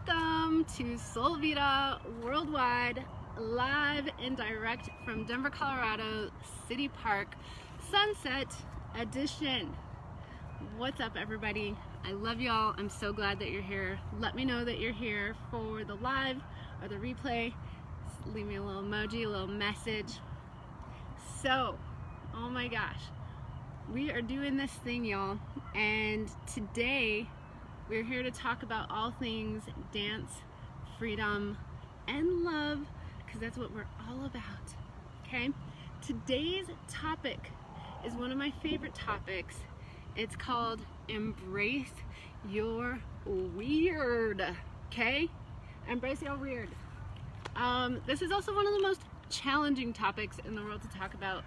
Welcome to Vida Worldwide, live and direct from Denver, Colorado, City Park, Sunset Edition. What's up, everybody? I love y'all. I'm so glad that you're here. Let me know that you're here for the live or the replay. Leave me a little emoji, a little message. So, oh my gosh, we are doing this thing, y'all, and today we're here to talk about all things dance, freedom, and love, because that's what we're all about, okay? Today's topic is one of my favorite topics. It's called Embrace Your Weird, okay? Embrace your weird. This is also one of the most challenging topics in the world to talk about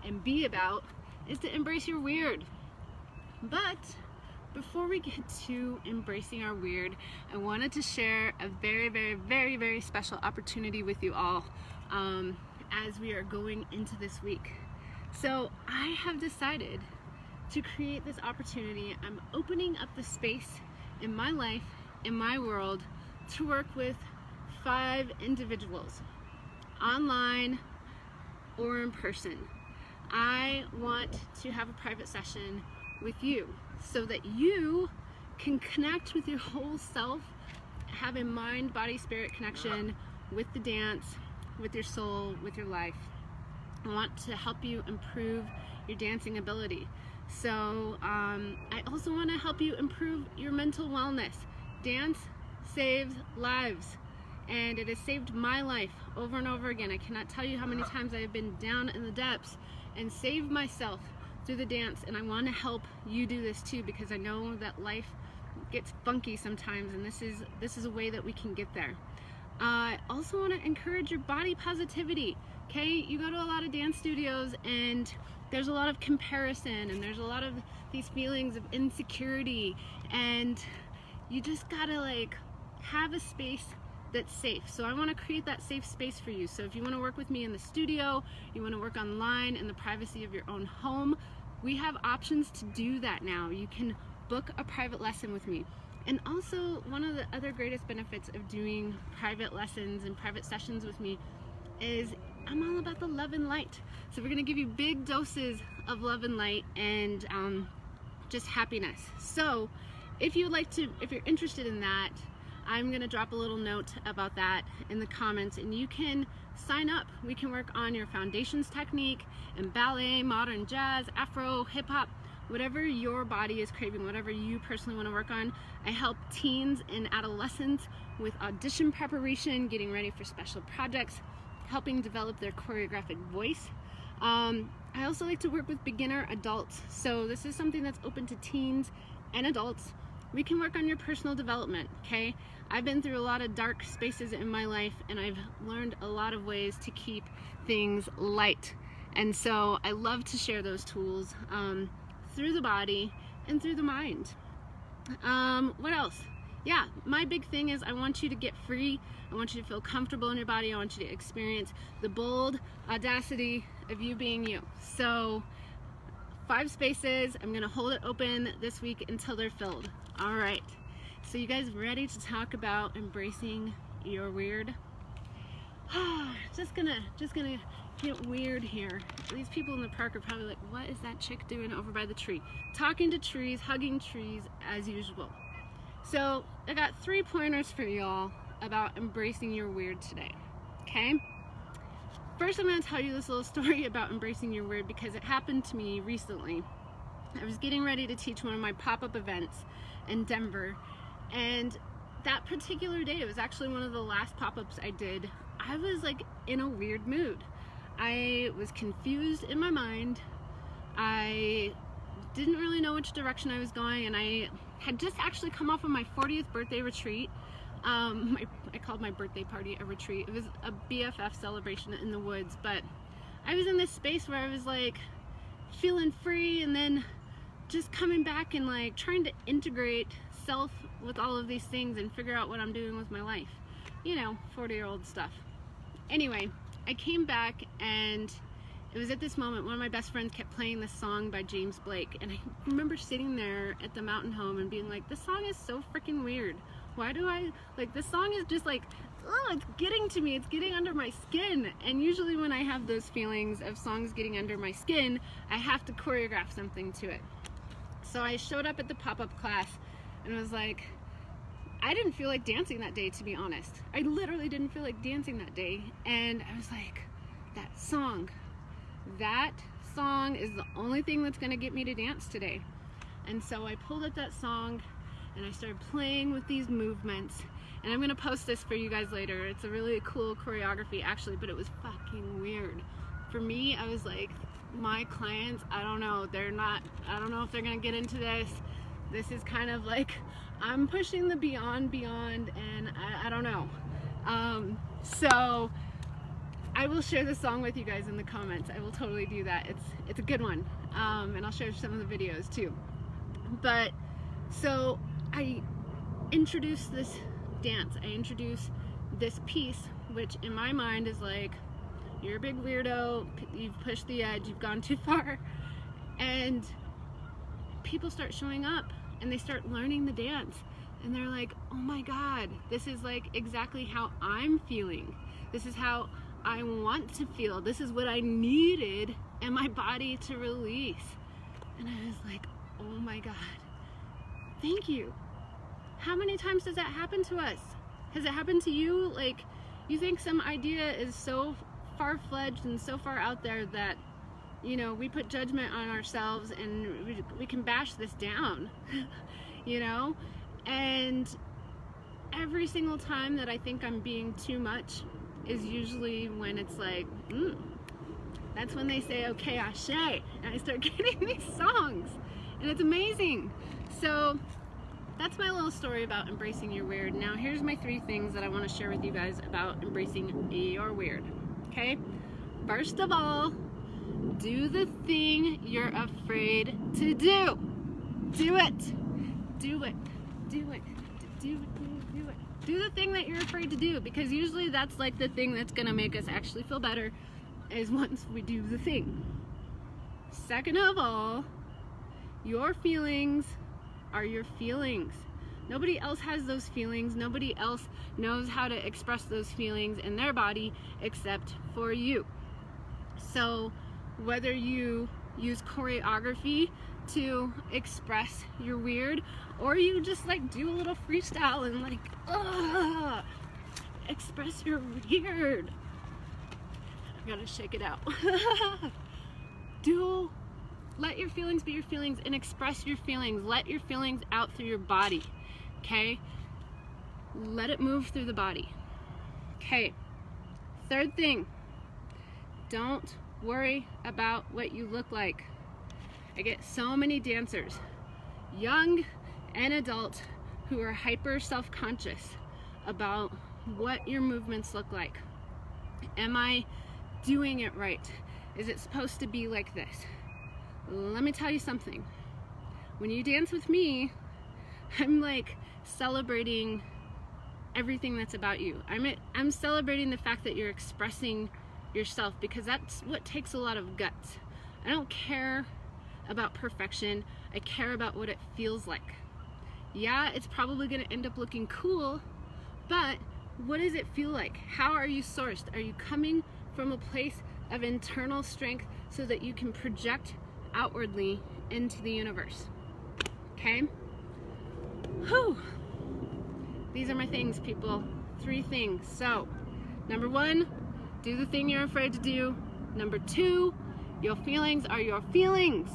and be about, is to embrace your weird. But before we get to embracing our weird, I wanted to share a very special opportunity with you all as we are going into this week. So I have decided to create this opportunity. I'm opening up the space in my life, in my world, to work with 5 individuals, online or in person. I want to have a private session with you so that you can connect with your whole self, have a mind, body, spirit connection with the dance, with your soul, with your life. I want to help you improve your dancing ability. So I also want to help you improve your mental wellness. Dance saves lives, and it has saved my life over and over again. I cannot tell you how many times I have been down in the depths and saved myself through the dance, and I want to help you do this too, because I know that life gets funky sometimes, and this is a way that we can get there. I also want to encourage your body positivity. Okay, you go to a lot of dance studios and there's a lot of comparison, and there's a lot of these feelings of insecurity, and you just gotta have a space that's safe. So I want to create that safe space for you. So if you want to work with me in the studio, you want to work online in the privacy of your own home, we have options to do that now. You can book a private lesson with me. And also, one of the other greatest benefits of doing private lessons and private sessions with me is I'm all about the love and light. So we're going to give you big doses of love and light and just happiness. So if you're interested in that, I'm going to drop a little note about that in the comments, and you can sign up. We can work on your foundations technique and ballet, modern jazz, Afro, hip hop, whatever your body is craving, whatever you personally want to work on. I help teens and adolescents with audition preparation, getting ready for special projects, helping develop their choreographic voice. I also like to work with beginner adults. So this is something that's open to teens and adults. We can work on your personal development, okay? I've been through a lot of dark spaces in my life, and I've learned a lot of ways to keep things light. And so I love to share those tools through the body and through the mind. What else? Yeah, my big thing is I want you to get free. I want you to feel comfortable in your body. I want you to experience the bold audacity of you being you. So 5 spaces. I'm going to hold it open this week until they're filled. All right. So you guys ready to talk about embracing your weird? just gonna get weird here. These people in the park are probably like, what is that chick doing over by the tree? Talking to trees, hugging trees as usual. So I got 3 pointers for y'all about embracing your weird today. Okay? First, I'm going to tell you this little story about embracing your weird because it happened to me recently. I was getting ready to teach one of my pop-up events in Denver, and that particular day, it was actually one of the last pop-ups I did, I was in a weird mood. I was confused in my mind. I didn't really know which direction I was going, and I had just actually come off of my 40th birthday retreat. I called my birthday party a retreat. It was a BFF celebration in the woods, but I was in this space where I was feeling free, and then just coming back and trying to integrate self with all of these things and figure out what I'm doing with my life. 40-year-old stuff. Anyway, I came back, and it was at this moment one of my best friends kept playing this song by James Blake, and I remember sitting there at the mountain home and being like, this song is so freaking weird. Why do I, like, this song is just like, oh, it's getting to me, it's getting under my skin. And usually when I have those feelings of songs getting under my skin, I have to choreograph something to it. So I showed up at the pop-up class and was like, I didn't feel like dancing that day, to be honest. I literally didn't feel like dancing that day. And I was like, that song is the only thing that's gonna get me to dance today. And so I pulled up that song and I started playing with these movements. And I'm gonna post this for you guys later. It's a really cool choreography actually, but it was fucking weird. For me, I was like, my clients, I don't know if they're gonna get into this. This is kind of like, I'm pushing the beyond, and I don't know. So I will share the song with you guys in the comments. I will totally do that. It's a good one. And I'll share some of the videos too. But so I introduced this dance. I introduced this piece, which in my mind is like, you're a big weirdo, you've pushed the edge, you've gone too far. And people start showing up and they start learning the dance. And they're like, oh my God, this is like exactly how I'm feeling. This is how I want to feel. This is what I needed in my body to release. And I was like, oh my God, thank you. How many times does that happen to us? Has it happened to you? Like, you think some idea is so far-fledged and so far out there that, you know, we put judgment on ourselves and we can bash this down, you know? And every single time that I think I'm being too much is usually when it's like, that's when they say, okay, Ashe, and I start getting these songs, and it's amazing. So that's my little story about embracing your weird. Now here's my 3 things that I want to share with you guys about embracing your weird. Okay, first of all, do the thing you're afraid to do. Do it. Do it. Do it. Do it. Do the thing that you're afraid to do, because usually that's like the thing that's gonna make us actually feel better, is once we do the thing. Second of all, your feelings are your feelings. Nobody else has those feelings. Nobody else knows how to express those feelings in their body except for you. So whether you use choreography to express your weird, or you just like do a little freestyle and like, express your weird. I gotta shake it out. Let your feelings be your feelings and express your feelings. Let your feelings out through your body, okay? Let it move through the body. Okay, third thing, don't worry about what you look like. I get so many dancers, young and adult, who are hyper self-conscious about what your movements look like. Am I doing it right? Is it supposed to be like this? Let me tell you something. When you dance with me, I'm like celebrating everything that's about you. I'm celebrating the fact that you're expressing yourself, because that's what takes a lot of guts. I don't care about perfection. I care about what it feels like. Yeah, it's probably going to end up looking cool, but what does it feel like? How are you sourced? Are you coming from a place of internal strength so that you can project outwardly into the universe? Okay? Whew. These are my things, people. 3 things. So, number 1, do the thing you're afraid to do. Number 2, your feelings are your feelings.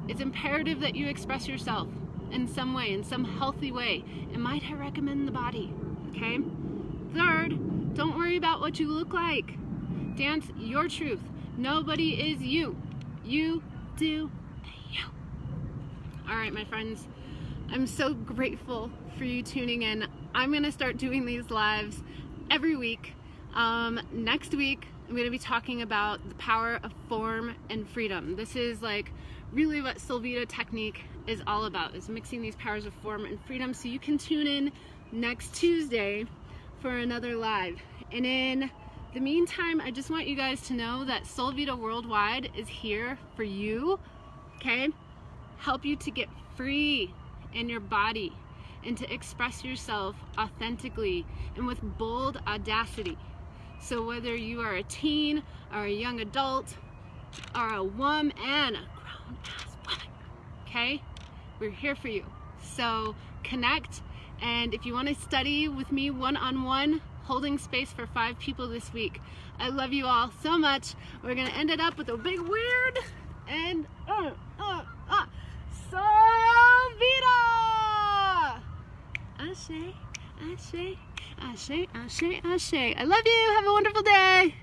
It's imperative that you express yourself in some way, in some healthy way. And might I recommend the body? Okay? Third, don't worry about what you look like. Dance your truth. Nobody is you. You do you. All right, my friends. I'm so grateful for you tuning in. I'm gonna start doing these lives every week. Next week, I'm gonna be talking about the power of form and freedom. This is like really what Soul Vida technique is all about, is mixing these powers of form and freedom. So you can tune in next Tuesday for another live. And in the meantime, I just want you guys to know that Soul Vida Worldwide is here for you, okay? Help you to get free in your body, and to express yourself authentically and with bold audacity. So whether you are a teen or a young adult or a woman and a grown-ass woman, okay? We're here for you. So connect, and if you want to study with me one-on-one, holding space for 5 people this week. I love you all so much. We're gonna end it up with a big weird and so Vida! Ashe, ashe, ashe, ashe, ashe. I love you. Have a wonderful day.